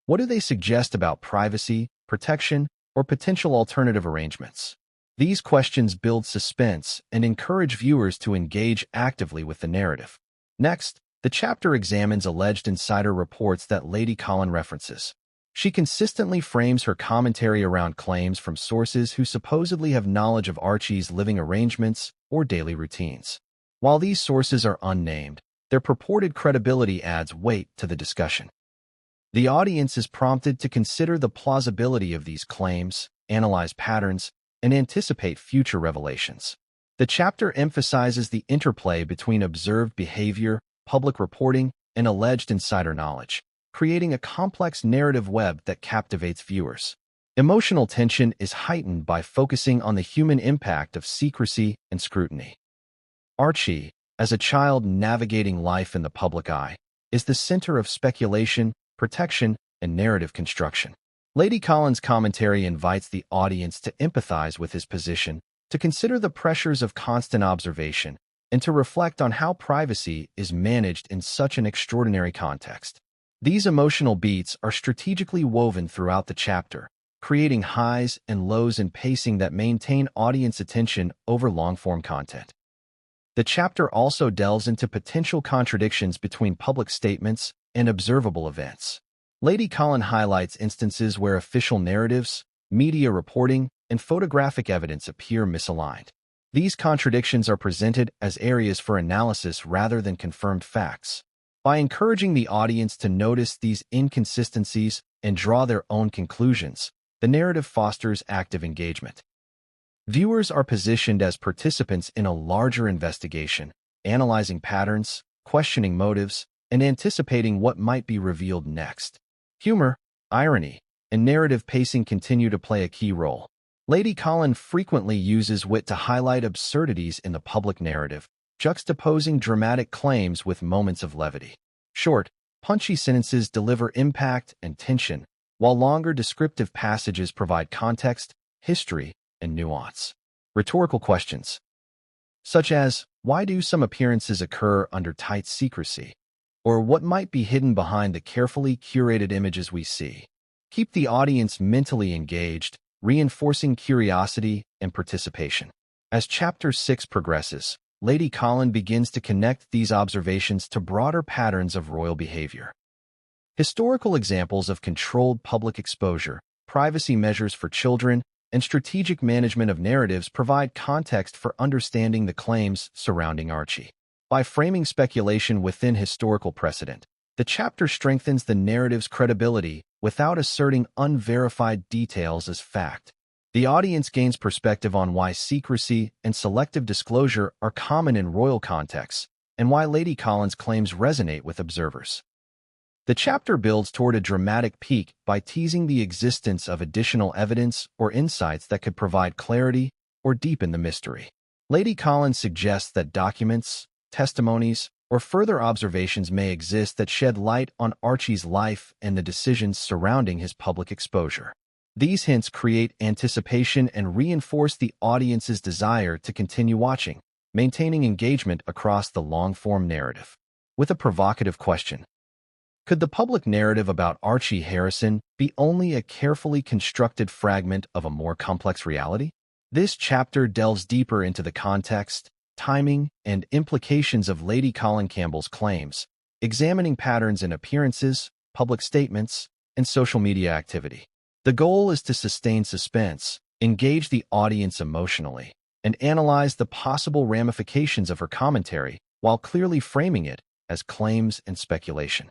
What do they suggest about privacy, protection, or potential alternative arrangements? These questions build suspense and encourage viewers to engage actively with the narrative. Next, the chapter examines alleged insider reports that Lady Colin references. She consistently frames her commentary around claims from sources who supposedly have knowledge of Archie's living arrangements or daily routines. While these sources are unnamed, their purported credibility adds weight to the discussion. The audience is prompted to consider the plausibility of these claims, analyze patterns, and anticipate future revelations. The chapter emphasizes the interplay between observed behavior, public reporting, and alleged insider knowledge, creating a complex narrative web that captivates viewers. Emotional tension is heightened by focusing on the human impact of secrecy and scrutiny. Archie, as a child navigating life in the public eye, is the center of speculation, protection, and narrative construction. Lady Colin's commentary invites the audience to empathize with his position, to consider the pressures of constant observation, and to reflect on how privacy is managed in such an extraordinary context. These emotional beats are strategically woven throughout the chapter, creating highs and lows in pacing that maintain audience attention over long-form content. The chapter also delves into potential contradictions between public statements and observable events. Lady Colin highlights instances where official narratives, media reporting, and photographic evidence appear misaligned. These contradictions are presented as areas for analysis rather than confirmed facts. By encouraging the audience to notice these inconsistencies and draw their own conclusions, the narrative fosters active engagement. Viewers are positioned as participants in a larger investigation, analyzing patterns, questioning motives, and anticipating what might be revealed next. Humor, irony, and narrative pacing continue to play a key role. Lady Colin frequently uses wit to highlight absurdities in the public narrative, juxtaposing dramatic claims with moments of levity. Short, punchy sentences deliver impact and tension, while longer descriptive passages provide context, history, and nuance. Rhetorical questions, such as, why do some appearances occur under tight secrecy? Or what might be hidden behind the carefully curated images we see? Keep the audience mentally engaged, reinforcing curiosity and participation. As Chapter 6 progresses, Lady Colin begins to connect these observations to broader patterns of royal behavior. Historical examples of controlled public exposure, privacy measures for children, and strategic management of narratives provide context for understanding the claims surrounding Archie. By framing speculation within historical precedent, the chapter strengthens the narrative's credibility without asserting unverified details as fact. The audience gains perspective on why secrecy and selective disclosure are common in royal contexts, and why Lady Colin's claims resonate with observers. The chapter builds toward a dramatic peak by teasing the existence of additional evidence or insights that could provide clarity or deepen the mystery. Lady Colin suggests that documents, testimonies, or further observations may exist that shed light on Archie's life and the decisions surrounding his public exposure. These hints create anticipation and reinforce the audience's desire to continue watching, maintaining engagement across the long-form narrative. With a provocative question, could the public narrative about Archie Harrison be only a carefully constructed fragment of a more complex reality? This chapter delves deeper into the context, timing, and implications of Lady Colin Campbell's claims, examining patterns in appearances, public statements, and social media activity. The goal is to sustain suspense, engage the audience emotionally, and analyze the possible ramifications of her commentary while clearly framing it as claims and speculation.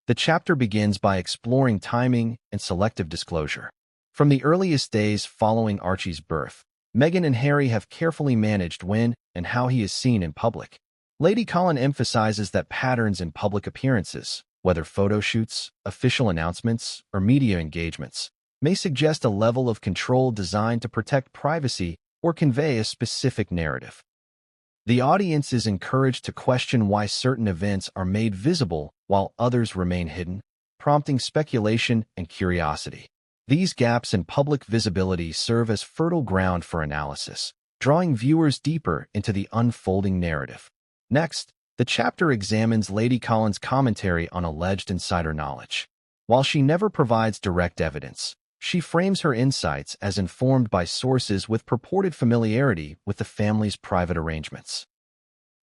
The chapter begins by exploring timing and selective disclosure. From the earliest days following Archie's birth, Meghan and Harry have carefully managed when and how he is seen in public. Lady Colin emphasizes that patterns in public appearances, whether photo shoots, official announcements, or media engagements, may suggest a level of control designed to protect privacy or convey a specific narrative. The audience is encouraged to question why certain events are made visible while others remain hidden, prompting speculation and curiosity. These gaps in public visibility serve as fertile ground for analysis, drawing viewers deeper into the unfolding narrative. Next, the chapter examines Lady Colin's commentary on alleged insider knowledge. While she never provides direct evidence, she frames her insights as informed by sources with purported familiarity with the family's private arrangements.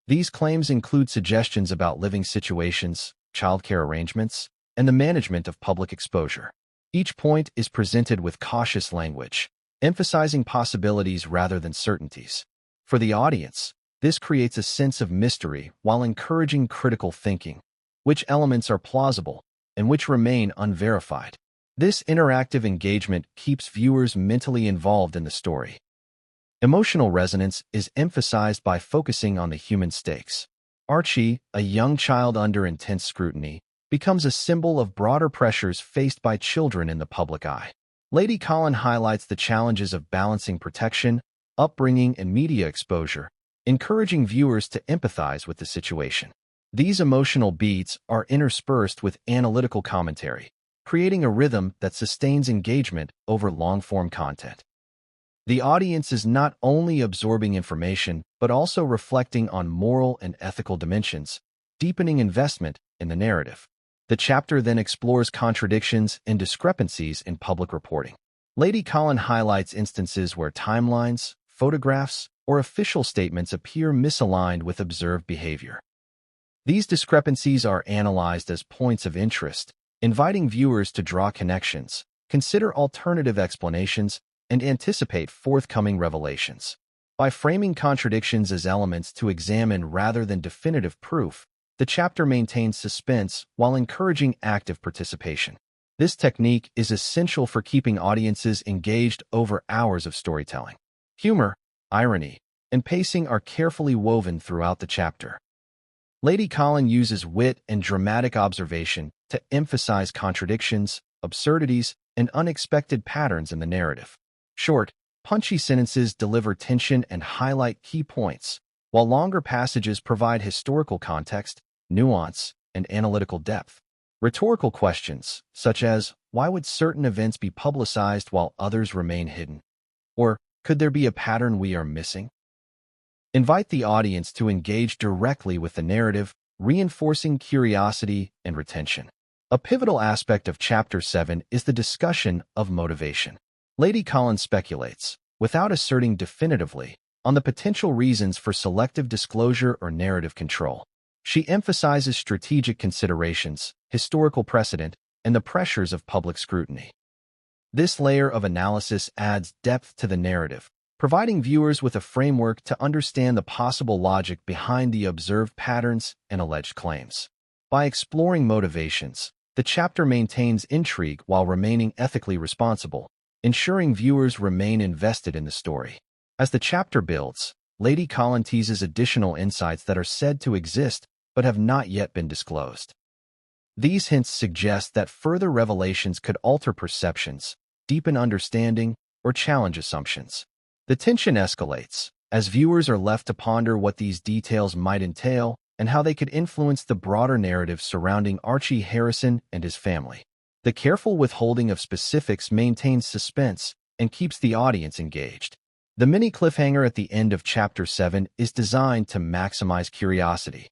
These claims include suggestions about living situations, childcare arrangements, and the management of public exposure. Each point is presented with cautious language, emphasizing possibilities rather than certainties. For the audience, this creates a sense of mystery while encouraging critical thinking. Which elements are plausible and which remain unverified? This interactive engagement keeps viewers mentally involved in the story. Emotional resonance is emphasized by focusing on the human stakes. Archie, a young child under intense scrutiny, becomes a symbol of broader pressures faced by children in the public eye. Lady Colin highlights the challenges of balancing protection, upbringing, and media exposure, encouraging viewers to empathize with the situation. These emotional beats are interspersed with analytical commentary, creating a rhythm that sustains engagement over long-form content. The audience is not only absorbing information, but also reflecting on moral and ethical dimensions, deepening investment in the narrative. The chapter then explores contradictions and discrepancies in public reporting. Lady Colin highlights instances where timelines, photographs, or official statements appear misaligned with observed behavior. These discrepancies are analyzed as points of interest, inviting viewers to draw connections, consider alternative explanations, and anticipate forthcoming revelations. By framing contradictions as elements to examine rather than definitive proof, the chapter maintains suspense while encouraging active participation. This technique is essential for keeping audiences engaged over hours of storytelling. Humor, irony, and pacing are carefully woven throughout the chapter. Lady Colin uses wit and dramatic observation to emphasize contradictions, absurdities, and unexpected patterns in the narrative. Short, punchy sentences deliver tension and highlight key points, while longer passages provide historical context, nuance, and analytical depth. Rhetorical questions, such as, why would certain events be publicized while others remain hidden? Or, could there be a pattern we are missing? Invite the audience to engage directly with the narrative, reinforcing curiosity and retention. A pivotal aspect of Chapter 7 is the discussion of motivation. Lady Colin speculates, without asserting definitively, on the potential reasons for selective disclosure or narrative control. She emphasizes strategic considerations, historical precedent, and the pressures of public scrutiny. This layer of analysis adds depth to the narrative, providing viewers with a framework to understand the possible logic behind the observed patterns and alleged claims. By exploring motivations, the chapter maintains intrigue while remaining ethically responsible, ensuring viewers remain invested in the story. As the chapter builds, Lady Colin teases additional insights that are said to exist but have not yet been disclosed. These hints suggest that further revelations could alter perceptions, deepen understanding, or challenge assumptions. The tension escalates, as viewers are left to ponder what these details might entail and how they could influence the broader narrative surrounding Archie Harrison and his family. The careful withholding of specifics maintains suspense and keeps the audience engaged. The mini cliffhanger at the end of Chapter 7 is designed to maximize curiosity.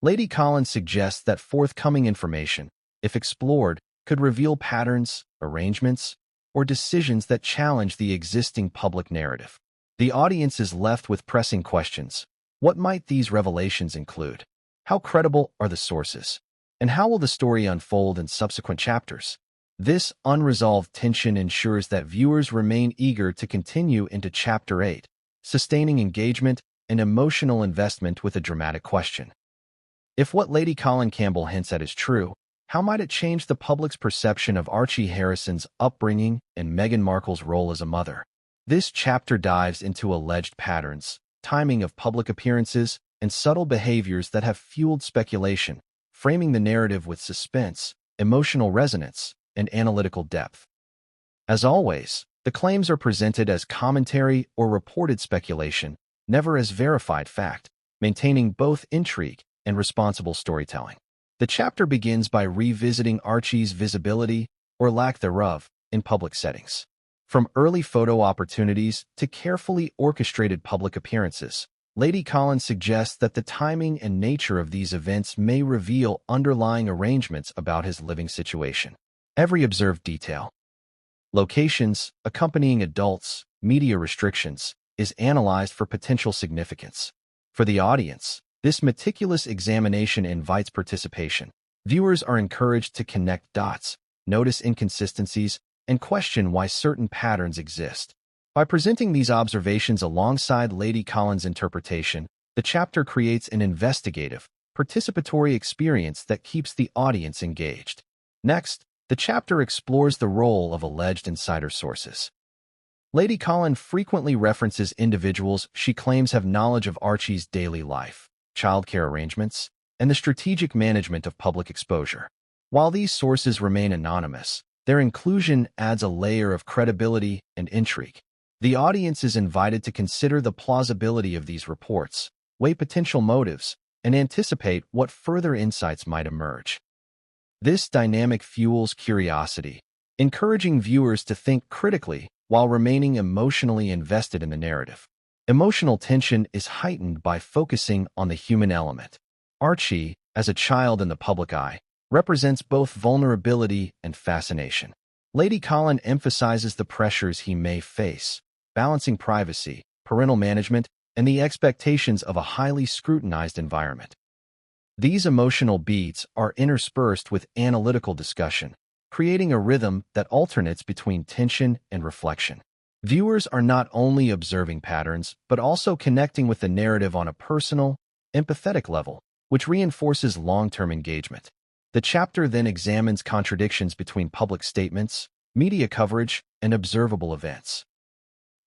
Lady Colin suggests that forthcoming information, if explored, could reveal patterns, arrangements, or decisions that challenge the existing public narrative. The audience is left with pressing questions. What might these revelations include? How credible are the sources? And how will the story unfold in subsequent chapters? This unresolved tension ensures that viewers remain eager to continue into Chapter 8, sustaining engagement and emotional investment with a dramatic question. If what Lady Colin Campbell hints at is true, how might it change the public's perception of Archie Harrison's upbringing and Meghan Markle's role as a mother? This chapter dives into alleged patterns, timing of public appearances, and subtle behaviors that have fueled speculation, framing the narrative with suspense, emotional resonance, and analytical depth. As always, the claims are presented as commentary or reported speculation, never as verified fact, maintaining both intrigue and responsible storytelling. The chapter begins by revisiting Archie's visibility, or lack thereof, in public settings. From early photo opportunities to carefully orchestrated public appearances, Lady Colin suggests that the timing and nature of these events may reveal underlying arrangements about his living situation. Every observed detail, locations, accompanying adults, media restrictions, is analyzed for potential significance. For the audience, this meticulous examination invites participation. Viewers are encouraged to connect dots, notice inconsistencies, and question why certain patterns exist. By presenting these observations alongside Lady Colin's interpretation, the chapter creates an investigative, participatory experience that keeps the audience engaged. Next, the chapter explores the role of alleged insider sources. Lady Colin frequently references individuals she claims have knowledge of Archie's daily life, childcare arrangements, and the strategic management of public exposure. While these sources remain anonymous, their inclusion adds a layer of credibility and intrigue. The audience is invited to consider the plausibility of these reports, weigh potential motives, and anticipate what further insights might emerge. This dynamic fuels curiosity, encouraging viewers to think critically while remaining emotionally invested in the narrative. Emotional tension is heightened by focusing on the human element. Archie, as a child in the public eye, represents both vulnerability and fascination. Lady Colin emphasizes the pressures he may face, balancing privacy, parental management, and the expectations of a highly scrutinized environment. These emotional beats are interspersed with analytical discussion, creating a rhythm that alternates between tension and reflection. Viewers are not only observing patterns, but also connecting with the narrative on a personal, empathetic level, which reinforces long-term engagement. The chapter then examines contradictions between public statements, media coverage, and observable events.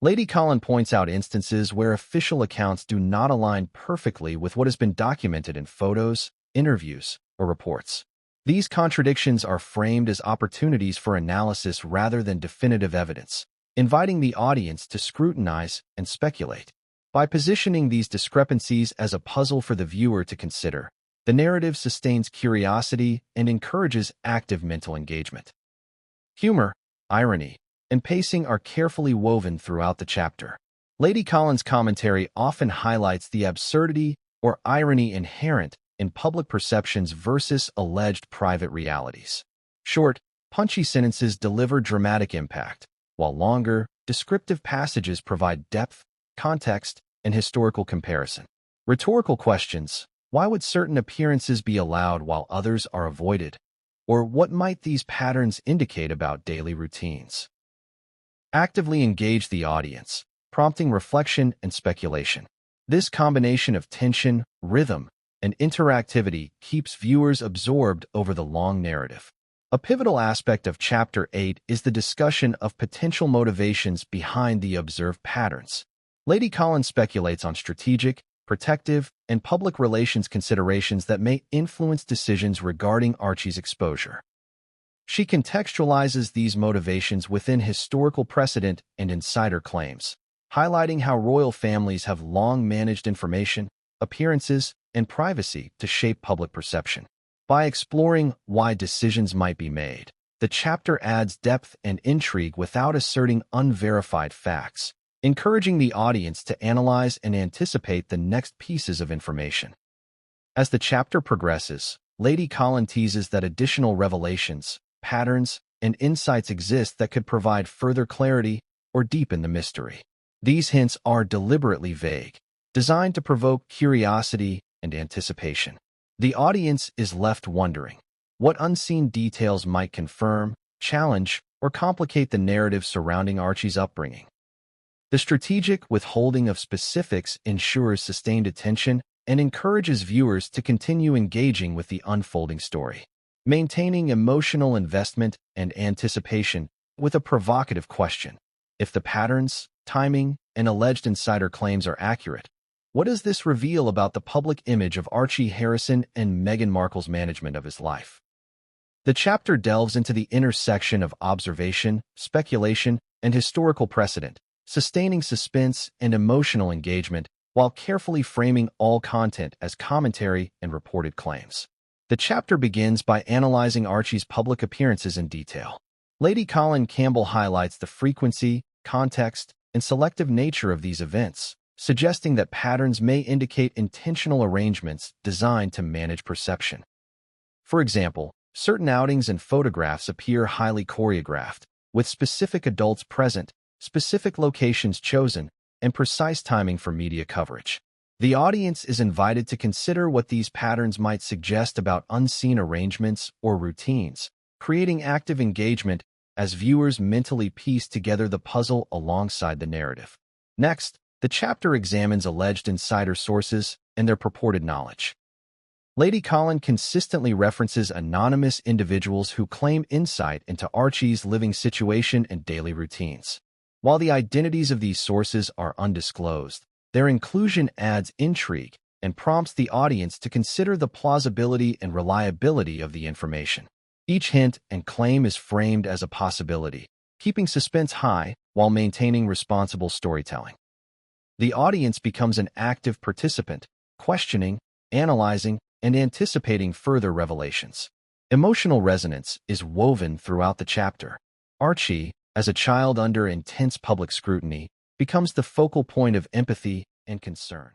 Lady Colin points out instances where official accounts do not align perfectly with what has been documented in photos, interviews, or reports. These contradictions are framed as opportunities for analysis rather than definitive evidence, inviting the audience to scrutinize and speculate. By positioning these discrepancies as a puzzle for the viewer to consider, the narrative sustains curiosity and encourages active mental engagement. Humor, irony, and pacing are carefully woven throughout the chapter. Lady Colin's commentary often highlights the absurdity or irony inherent in public perceptions versus alleged private realities. Short, punchy sentences deliver dramatic impact, while longer, descriptive passages provide depth, context, and historical comparison. Rhetorical questions: why would certain appearances be allowed while others are avoided? Or what might these patterns indicate about daily routines? Actively engage the audience, prompting reflection and speculation. This combination of tension, rhythm, and interactivity keeps viewers absorbed over the long narrative. A pivotal aspect of Chapter 8 is the discussion of potential motivations behind the observed patterns. Lady Colin speculates on strategic, protective, and public relations considerations that may influence decisions regarding Archie's exposure. She contextualizes these motivations within historical precedent and insider claims, highlighting how royal families have long managed information, appearances, and privacy to shape public perception. By exploring why decisions might be made, the chapter adds depth and intrigue without asserting unverified facts, encouraging the audience to analyze and anticipate the next pieces of information. As the chapter progresses, Lady Colin teases that additional revelations, patterns, and insights exist that could provide further clarity or deepen the mystery. These hints are deliberately vague, designed to provoke curiosity and anticipation. The audience is left wondering what unseen details might confirm, challenge, or complicate the narrative surrounding Archie's upbringing. The strategic withholding of specifics ensures sustained attention and encourages viewers to continue engaging with the unfolding story, maintaining emotional investment and anticipation with a provocative question. If the patterns, timing, and alleged insider claims are accurate, What does this reveal about the public image of Archie Harrison and Meghan Markle's management of his life? The chapter delves into the intersection of observation, speculation, and historical precedent, sustaining suspense and emotional engagement while carefully framing all content as commentary and reported claims. The chapter begins by analyzing Archie's public appearances in detail. Lady Colin Campbell highlights the frequency, context, and selective nature of these events, suggesting that patterns may indicate intentional arrangements designed to manage perception. For example, certain outings and photographs appear highly choreographed, with specific adults present, specific locations chosen, and precise timing for media coverage. The audience is invited to consider what these patterns might suggest about unseen arrangements or routines, creating active engagement as viewers mentally piece together the puzzle alongside the narrative. Next, the chapter examines alleged insider sources and their purported knowledge. Lady Colin consistently references anonymous individuals who claim insight into Archie's living situation and daily routines. While the identities of these sources are undisclosed, their inclusion adds intrigue and prompts the audience to consider the plausibility and reliability of the information. Each hint and claim is framed as a possibility, keeping suspense high while maintaining responsible storytelling. The audience becomes an active participant, questioning, analyzing, and anticipating further revelations. Emotional resonance is woven throughout the chapter. Archie, as a child under intense public scrutiny, becomes the focal point of empathy and concern.